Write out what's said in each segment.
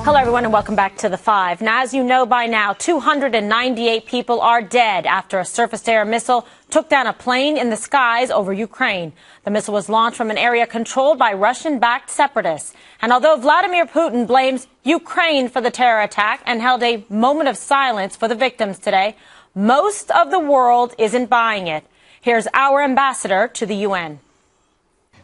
Hello, everyone, and welcome back to The Five. Now, as you know by now, 298 people are dead after a surface-to-air missile took down a plane in the skies over Ukraine. The missile was launched from an area controlled by Russian-backed separatists. And although Vladimir Putin blames Ukraine for the terror attack and held a moment of silence for the victims today, most of the world isn't buying it. Here's our ambassador to the UN.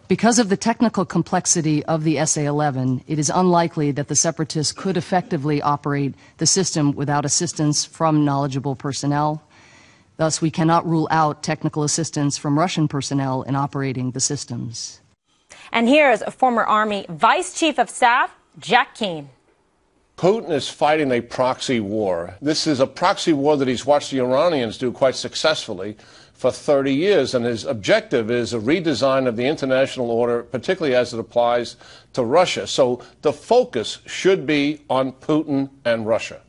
Because of the technical complexity of the SA-11, it is unlikely that the separatists could effectively operate the system without assistance from knowledgeable personnel. Thus, we cannot rule out technical assistance from Russian personnel in operating the systems. And here's a former Army Vice Chief of Staff, Jack Keane. Putin is fighting a proxy war. This is a proxy war that he's watched the Iranians do quite successfully for 30 years, and his objective is a redesign of the international order, particularly as it applies to Russia. So the focus should be on Putin and Russia.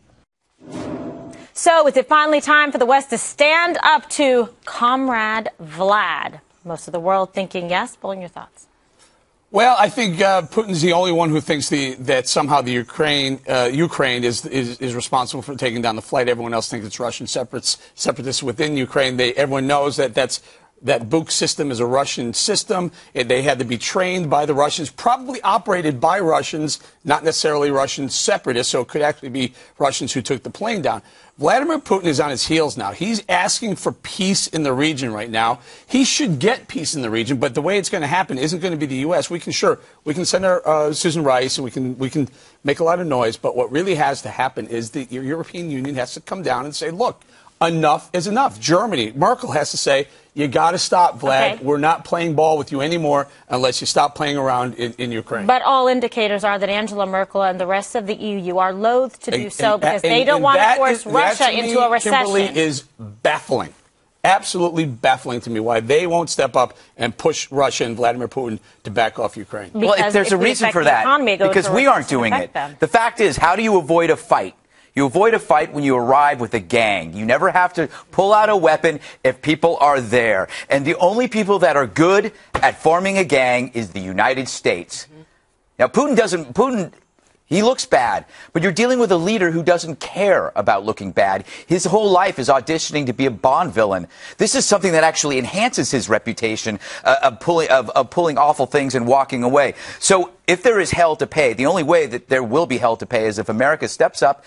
So is it finally time for the West to stand up to Comrade Vlad? Most of the world thinking yes. Pulling your thoughts. Well, I think Putin's the only one who thinks that somehow the Ukraine is responsible for taking down the flight. Everyone else thinks it's Russian separatists within Ukraine. Everyone knows that Buk system is a Russian system. They had to be trained by the Russians, probably operated by Russians, not necessarily Russian separatists, so it could actually be Russians who took the plane down. Vladimir Putin is on his heels now. He's asking for peace in the region right now. He should get peace in the region, but the way it's going to happen isn't going to be the U.S. We can send our Susan Rice, and we can make a lot of noise, but what really has to happen is the European Union has to come down and say, look, enough is enough. Germany, Merkel has to say, you got to stop, Vlad. Okay. We're not playing ball with you anymore unless you stop playing around in Ukraine. But all indicators are that Angela Merkel and the rest of the EU are loath to do so because they don't want to force Russia into a recession. Kimberly, is baffling. Absolutely baffling to me why they won't step up and push Russia and Vladimir Putin to back off Ukraine. Well, if there's a reason for that, because we aren't doing it. The fact is, how do you avoid a fight? You avoid a fight when you arrive with a gang. You never have to pull out a weapon if people are there. And the only people that are good at forming a gang is the United States. Mm-hmm. Now, Putin, he looks bad, but you're dealing with a leader who doesn't care about looking bad. His whole life is auditioning to be a Bond villain. This is something that actually enhances his reputation of pulling awful things and walking away. So if there is hell to pay, the only way that there will be hell to pay is if America steps up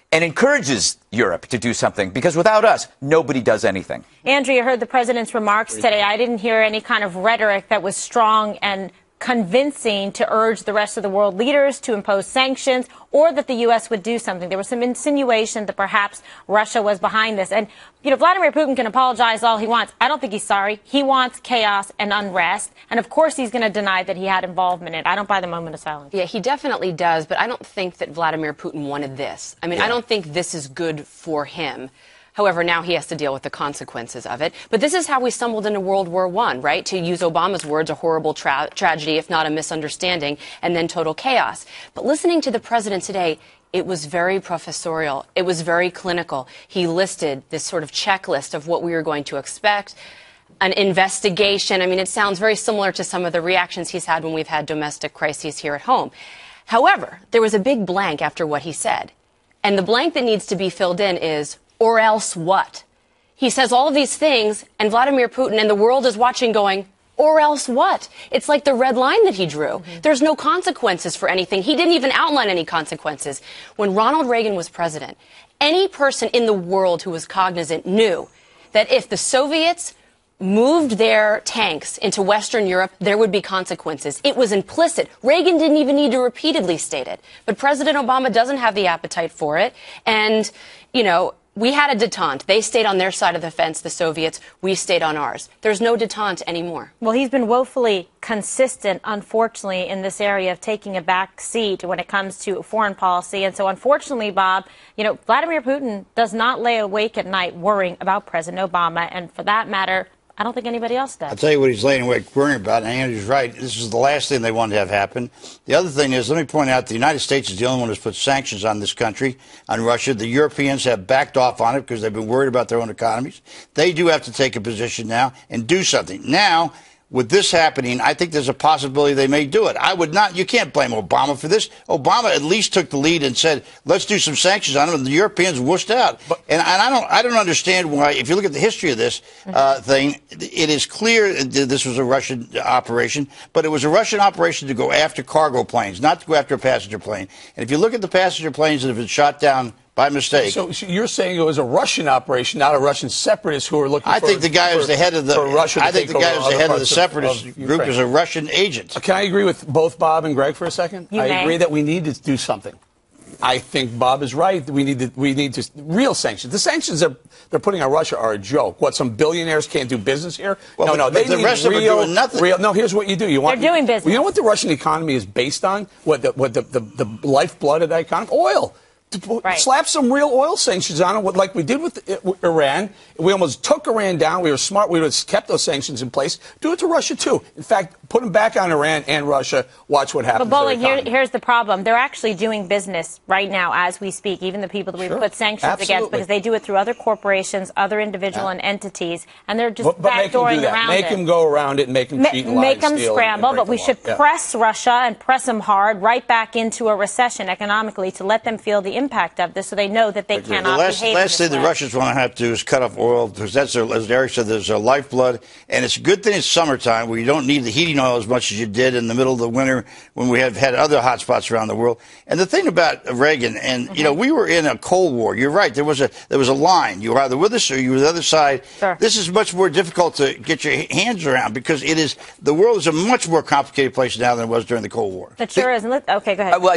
and encourages Europe to do something, because without us, nobody does anything. Andrew, you heard the president's remarks today. I didn't hear any kind of rhetoric that was strong and convincing to urge the rest of the world leaders to impose sanctions or that the U.S. would do something. There was some insinuation that perhaps Russia was behind this. And, you know, Vladimir Putin can apologize all he wants. I don't think he's sorry. He wants chaos and unrest. And, of course, he's going to deny that he had involvement in it. I don't buy the moment of silence. Yeah, he definitely does. But I don't think that Vladimir Putin wanted this. I mean, I don't think this is good for him. However, now he has to deal with the consequences of it. But this is how we stumbled into World War I, right? To use Obama's words, a horrible tragedy, if not a misunderstanding, and then total chaos. But listening to the president today, it was very professorial. It was very clinical. He listed this sort of checklist of what we were going to expect. An investigation. I mean, it sounds very similar to some of the reactions he's had when we've had domestic crises here at home. However, there was a big blank after what he said. And the blank that needs to be filled in is, or else what? He says all of these things, and Vladimir Putin and the world is watching going, or else what? It's like the red line that he drew. Mm-hmm. There's no consequences for anything. He didn't even outline any consequences. When Ronald Reagan was president, any person in the world who was cognizant knew that if the Soviets moved their tanks into Western Europe, there would be consequences. It was implicit. Reagan didn't even need to repeatedly state it. But President Obama doesn't have the appetite for it. And, you know, we had a detente. They stayed on their side of the fence, the Soviets. We stayed on ours. There's no detente anymore. Well, he's been woefully consistent, unfortunately, in this area of taking a back seat when it comes to foreign policy. And so, unfortunately, Bob, you know, Vladimir Putin does not lay awake at night worrying about President Obama. And for that matter, I don't think anybody else does. I'll tell you what he's laying awake worrying about, and Andrew's right. This is the last thing they want to have happen. The other thing is, let me point out, the United States is the only one who's put sanctions on this country, on Russia. The Europeans have backed off on it because they've been worried about their own economies. They do have to take a position now and do something. Now, with this happening, I think there's a possibility they may do it. I would not. You can't blame Obama for this. Obama at least took the lead and said, "Let's do some sanctions on them." And the Europeans whooshed out. And I don't understand why. If you look at the history of this thing, it is clear that this was a Russian operation, but it was a Russian operation to go after cargo planes, not to go after a passenger plane. And if you look at the passenger planes that have been shot down by mistake. So you're saying it was a Russian operation, not a Russian separatist who are looking I think the guy who's the head of the I think the guy who's the head of the separatist group is a Russian agent. Can I agree with both Bob and Greg for a second? I agree that we need to do something. I think Bob is right. We need to real sanctions. The sanctions they're putting on Russia are a joke. What, some billionaires can't do business here? Well, no, they the rest of them are doing nothing. No, here's what you do. They're doing business. You know what the Russian economy is based on? What the lifeblood of that economy? Oil. Slap some real oil sanctions on it, like we did with Iran. We almost took Iran down. We were smart. We would have kept those sanctions in place. Do it to Russia, too. In fact, put them back on Iran and Russia. Watch what happens. But, Bowling, here's the problem. They're actually doing business right now as we speak, even the people that we put sanctions against, because they do it through other corporations, other individual and entities, and they're just backdooring around it. Make them go around it and make them cheat and lie. Make them scramble, but we should press Russia and press them hard right back into a recession economically to let them feel the impact of this so they know that they cannot behave. The last thing the Russians want to have to do is cut off oil, because that's, as Eric said, there's a lifeblood. And it's a good thing it's summertime where you don't need the heating oil as much as you did in the middle of the winter when we have had other hot spots around the world. And the thing about Reagan, and you know, we were in a Cold War. You're right. There was a line. You were either with us or you were the other side. Sure. This is much more difficult to get your hands around because the world is a much more complicated place now than it was during the Cold War. It sure is. Okay, go ahead. Well,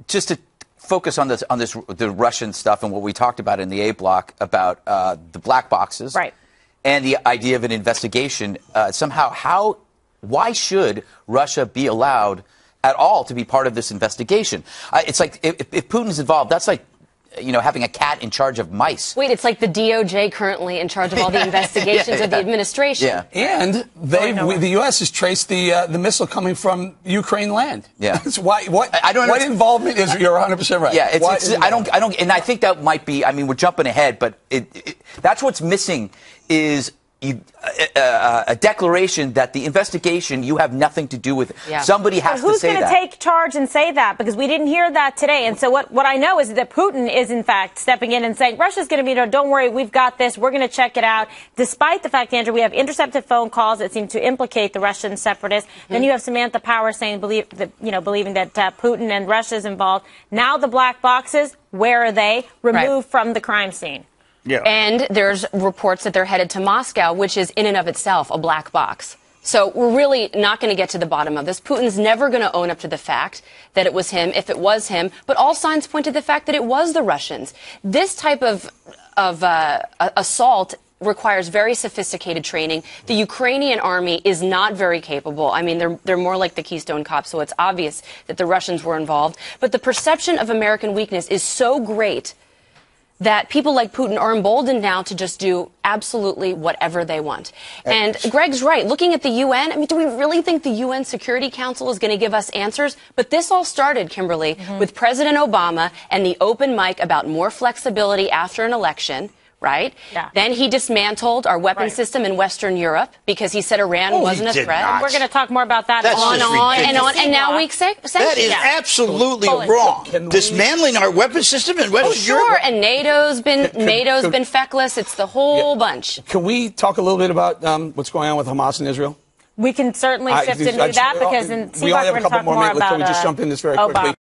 just to focus on the Russian stuff and what we talked about in the A block about the black boxes, right, and the idea of an investigation. Why should Russia be allowed at all to be part of this investigation? It's like if Putin's involved, that's like, you know, having a cat in charge of mice. Wait, it's like the DOJ currently in charge of all the investigations of the administration. Yeah. And the U.S. has traced the missile coming from Ukraine land. Yeah. What involvement is? You're 100% right. Yeah. I don't. And I think that might be. I mean, we're jumping ahead, but that's what's missing is a declaration that the investigation, you have nothing to do with it. Yeah. Somebody has to say that. Who's going to take charge and say that? Because we didn't hear that today. And so what I know is that Putin is, in fact, stepping in and saying, Russia's going to be there. Don't worry, we've got this. We're going to check it out. Despite the fact, Andrew, we have intercepted phone calls that seem to implicate the Russian separatists. Then you have Samantha Power saying, believing that Putin and Russia is involved. Now the black boxes, where are they? Removed from the crime scene. Yeah. And there's reports that they're headed to Moscow, which is in and of itself a black box. So we're really not going to get to the bottom of this. Putin's never going to own up to the fact that it was him, if it was him. But all signs point to the fact that it was the Russians. This type of assault requires very sophisticated training. The Ukrainian army is not very capable. I mean, they're more like the Keystone Cops, so it's obvious that the Russians were involved. But the perception of American weakness is so great that people like Putin are emboldened now to just do absolutely whatever they want. And Greg's right. Looking at the UN, I mean, do we really think the UN Security Council is going to give us answers? But this all started, Kimberly, with President Obama and the open mic about more flexibility after an election. Right? Yeah. Then he dismantled our weapon system in Western Europe because he said Iran wasn't a threat. Not. We're going to talk more about that. On and on. And now we sanctions. That is absolutely wrong. Dismantling our weapon system in Western Europe. Sure. And NATO's been feckless. It's the whole bunch. Can we talk a little bit about what's going on with Hamas and Israel? We can certainly shift into that because in we only have a couple more minutes. Can we just jump in this very quickly?